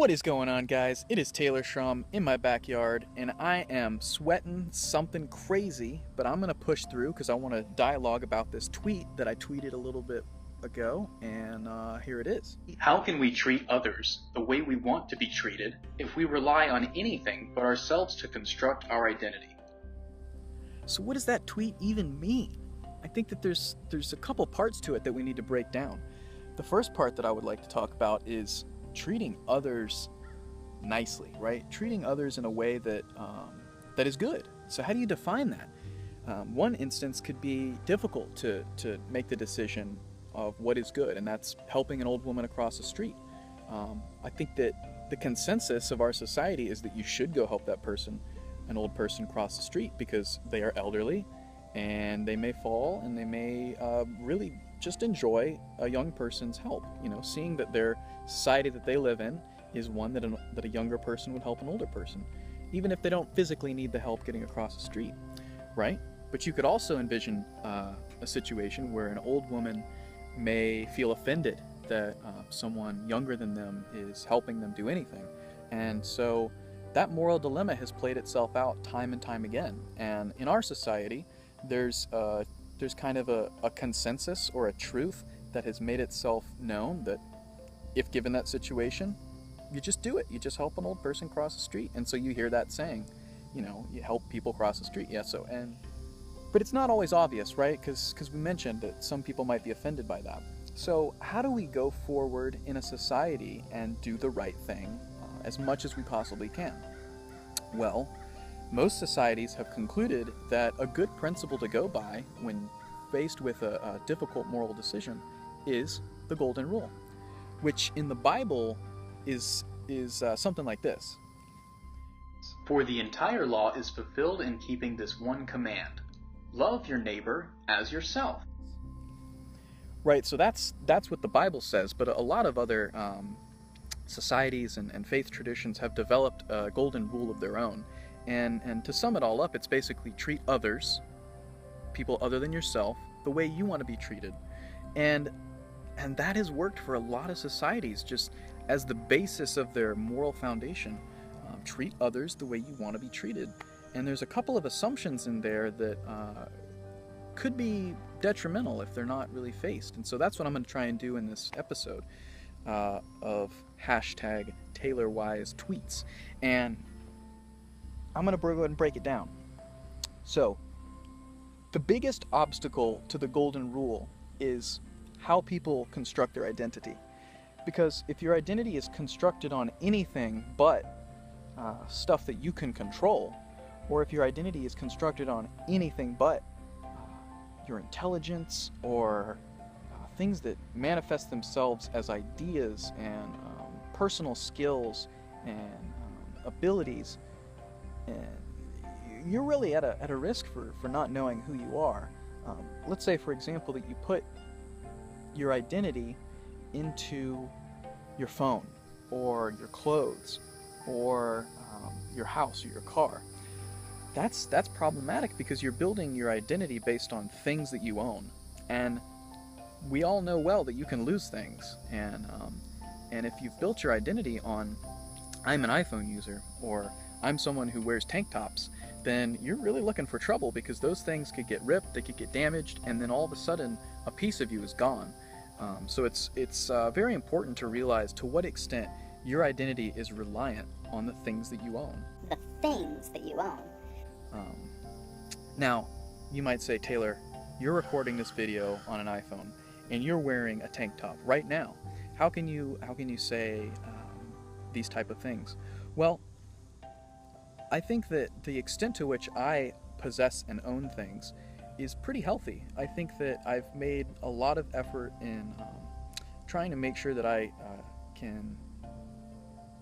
What is going on, guys? It is Taylor Schrum in my backyard, and I am sweating something crazy, but I'm gonna push through because I want to dialogue about this tweet that I tweeted a little bit ago, and here it is. How can we treat others the way we want to be treated if we rely on anything but ourselves to construct our identity? So what does that tweet even mean? I think that there's a couple parts to it that we need to break down. The first part that I would like to talk about is treating others nicely, right? Treating others in a way that that is good. So how do you define that? One instance could be difficult to make the decision of what is good, and that's helping an old woman across the street. I think that the consensus of our society is that you should go help that person, an old person, cross the street because they are elderly and they may fall and they may really just enjoy a young person's help. You know, seeing that their society that they live in is one that a younger person would help an older person, even if they don't physically need the help getting across the street, right? But you could also envision a situation where an old woman may feel offended that someone younger than them is helping them do anything. And so that moral dilemma has played itself out time and time again. And in our society, there's kind of a consensus or a truth that has made itself known that if given that situation, you just do it. You just help an old person cross the street. And so you hear that saying, you know, you help people cross the street. Yeah, so, but it's not always obvious, right? Because we mentioned that some people might be offended by that. So how do we go forward in a society and do the right thing as much as we possibly can? Well, most societies have concluded that a good principle to go by when faced with a difficult moral decision is the Golden Rule, which in the Bible is something like this. For the entire law is fulfilled in keeping this one command: love your neighbor as yourself. Right, so that's what the Bible says, but a lot of other societies and faith traditions have developed a golden rule of their own. And to sum it all up, it's basically treat others, people other than yourself, the way you want to be treated. And that has worked for a lot of societies, just as the basis of their moral foundation. Treat others the way you want to be treated. And there's a couple of assumptions in there that could be detrimental if they're not really faced. And so that's what I'm going to try and do in this episode of hashtag TaylorWise tweets. And I'm going to go ahead and break it down. So, the biggest obstacle to the Golden Rule is how people construct their identity. Because if your identity is constructed on anything but stuff that you can control, or if your identity is constructed on anything but your intelligence or things that manifest themselves as ideas and personal skills and abilities, and you're really at a risk for not knowing who you are. Let's say, for example, that you put your identity into your phone or your clothes or your house or your car. That's problematic because you're building your identity based on things that you own, and we all know well that you can lose things. And if you've built your identity on I'm an iPhone user or I'm someone who wears tank tops, then you're really looking for trouble because those things could get ripped, they could get damaged, and then all of a sudden a piece of you is gone. So it's very important to realize to what extent your identity is reliant on the things that you own. The things that you own. Now, you might say, Taylor, you're recording this video on an iPhone and you're wearing a tank top right now. How can you say these type of things? Well, I think that the extent to which I possess and own things is pretty healthy. I think that I've made a lot of effort in trying to make sure that I can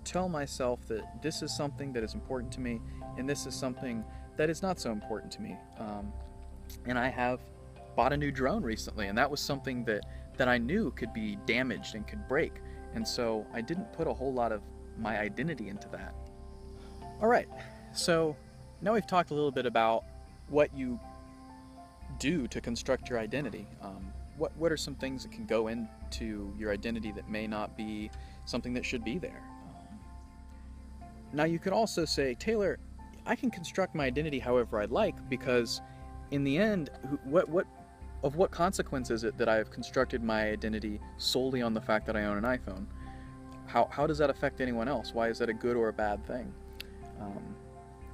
tell myself that this is something that is important to me and this is something that is not so important to me. And I have bought a new drone recently, and that was something that I knew could be damaged and could break. And so I didn't put a whole lot of my identity into that. All right, so now we've talked a little bit about what you do to construct your identity. What are some things that can go into your identity that may not be something that should be there? Now you could also say, Taylor, I can construct my identity however I'd like, because in the end, what consequence is it that I have constructed my identity solely on the fact that I own an iPhone? How does that affect anyone else? Why is that a good or a bad thing?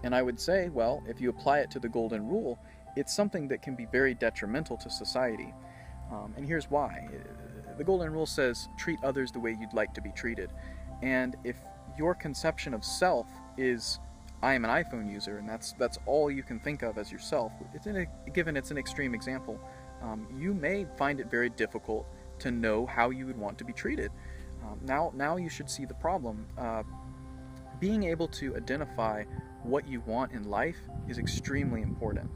And I would say, well, if you apply it to the golden rule, it's something that can be very detrimental to society. And here's why. The golden rule says, treat others the way you'd like to be treated. And if your conception of self is, I am an iPhone user, and that's all you can think of as yourself, given it's an extreme example, you may find it very difficult to know how you would want to be treated. Now you should see the problem. Being able to identify what you want in life is extremely important.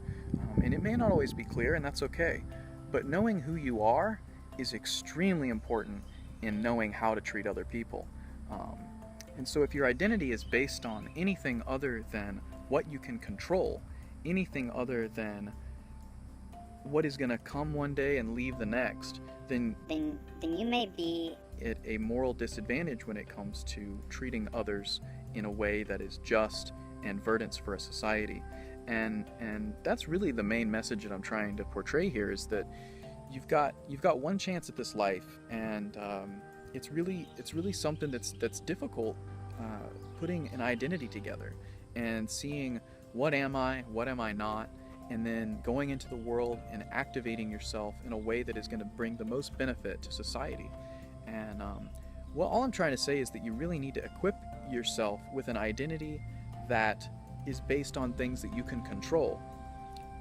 And it may not always be clear, and that's okay. But knowing who you are is extremely important in knowing how to treat other people. And so if your identity is based on anything other than what you can control, anything other than what is going to come one day and leave the next, then you may be at a moral disadvantage when it comes to treating others in a way that is just and verdant for a society. And that's really the main message that I'm trying to portray here, is that you've got one chance at this life, and it's really something that's difficult, putting an identity together and seeing what am I not, and then going into the world and activating yourself in a way that is going to bring the most benefit to society. And well, all I'm trying to say is that you really need to equip yourself with an identity that is based on things that you can control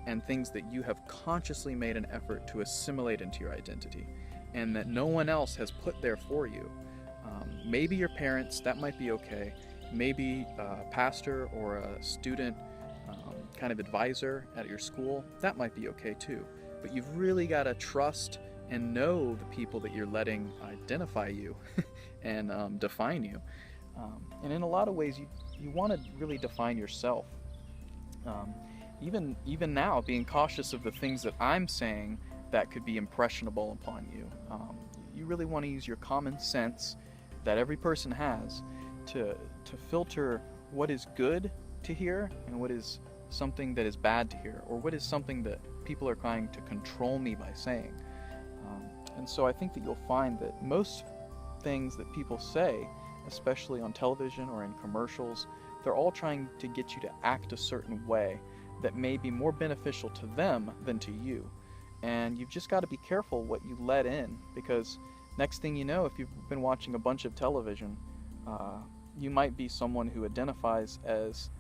and things that you have consciously made an effort to assimilate into your identity, and that no one else has put there for you. Maybe your parents, that might be okay. Maybe a pastor or a student kind of advisor at your school, that might be okay too. But you've really got to trust and know the people that you're letting identify you and define you. And in a lot of ways, you want to really define yourself. Even now, being cautious of the things that I'm saying that could be impressionable upon you. You really want to use your common sense that every person has to filter what is good to hear and what is something that is bad to hear, or what is something that people are trying to control me by saying. And so I think that you'll find that most things that people say, especially on television or in commercials, they're all trying to get you to act a certain way that may be more beneficial to them than to you. And you've just got to be careful what you let in, because next thing you know, if you've been watching a bunch of television, you might be someone who identifies as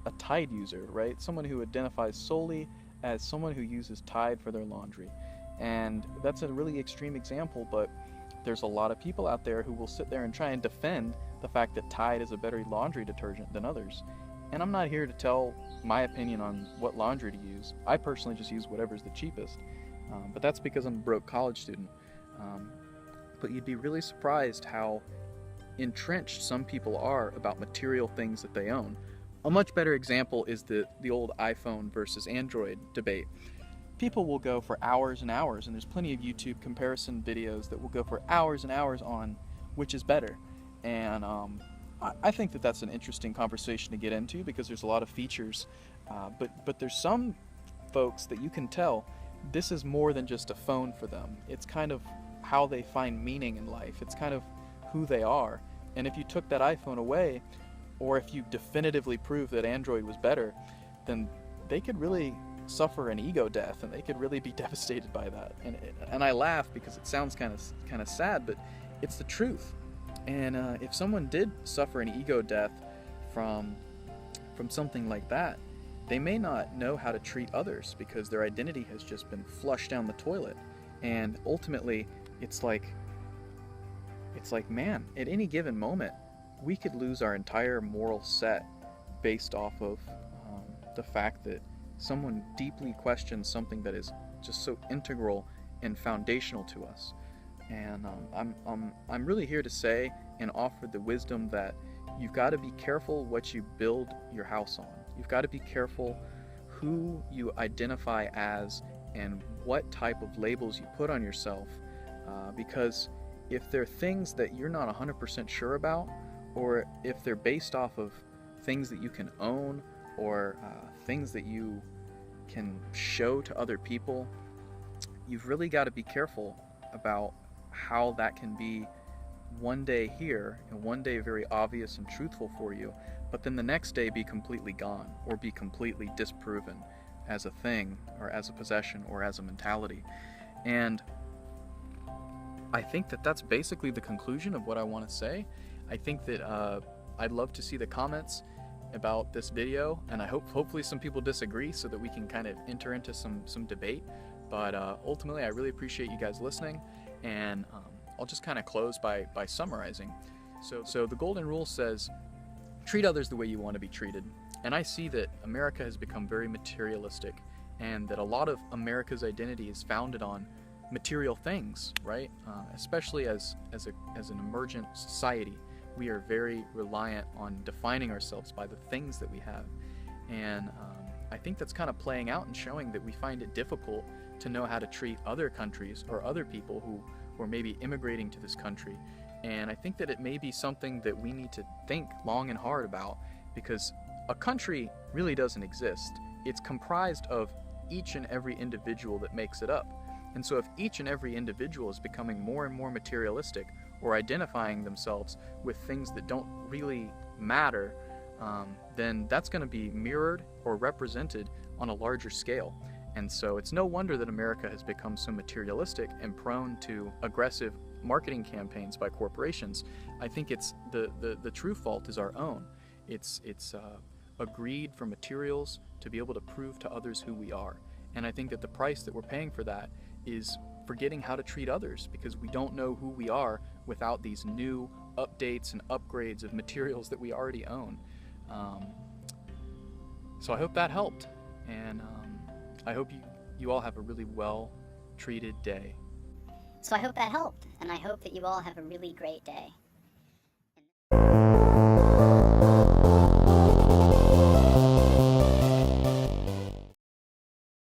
a Tide user, right? Someone who identifies solely as someone who uses Tide for their laundry. And that's a really extreme example, but there's a lot of people out there who will sit there and try and defend the fact that Tide is a better laundry detergent than others. And I'm not here to tell my opinion on what laundry to use. I personally just use whatever's the cheapest. But that's because I'm a broke college student. But you'd be really surprised how entrenched some people are about material things that they own. A much better example is the old iPhone versus Android debate. People will go for hours and hours, and there's plenty of YouTube comparison videos that will go for hours and hours on which is better. And I think that that's an interesting conversation to get into, because there's a lot of features, but there's some folks that you can tell this is more than just a phone for them. It's kind of how they find meaning in life. It's kind of who they are. And if you took that iPhone away, or if you definitively prove that Android was better, then they could really suffer an ego death, and they could really be devastated by that. And I laugh because it sounds kind of sad, but it's the truth. And if someone did suffer an ego death from something like that, they may not know how to treat others, because their identity has just been flushed down the toilet. And ultimately, it's like, man, at any given moment, we could lose our entire moral set based off of the fact that someone deeply questions something that is just so integral and foundational to us. And I'm really here to say and offer the wisdom that you've got to be careful what you build your house on. You've got to be careful who you identify as and what type of labels you put on yourself, because if they're things that you're not 100% sure about, or if they're based off of things that you can own or things that you can show to other people, you've really got to be careful about how that can be one day here and one day very obvious and truthful for you, but then the next day be completely gone or be completely disproven as a thing or as a possession or as a mentality. And I think that that's basically the conclusion of what I want to say. I think that I'd love to see the comments about this video, and I hopefully some people disagree so that we can kind of enter into some debate. But ultimately, I really appreciate you guys listening, and I'll just kind of close by summarizing. So the golden rule says, treat others the way you want to be treated. And I see that America has become very materialistic, and that a lot of America's identity is founded on material things, right? Especially as an emergent society, we are very reliant on defining ourselves by the things that we have. And I think that's kind of playing out and showing that we find it difficult to know how to treat other countries or other people who are maybe immigrating to this country. And I think that it may be something that we need to think long and hard about, because a country really doesn't exist. It's comprised of each and every individual that makes it up. And so if each and every individual is becoming more and more materialistic or identifying themselves with things that don't really matter, then that's going to be mirrored or represented on a larger scale. And so it's no wonder that America has become so materialistic and prone to aggressive marketing campaigns by corporations. I think it's the true fault is our own. It's a greed for materials to be able to prove to others who we are. And I think that the price that we're paying for that is forgetting how to treat others, because we don't know who we are without these new updates and upgrades of materials that we already own. So I hope that helped, and I hope you all have a really well-treated day. So I hope that helped, and I hope that you all have a really great day.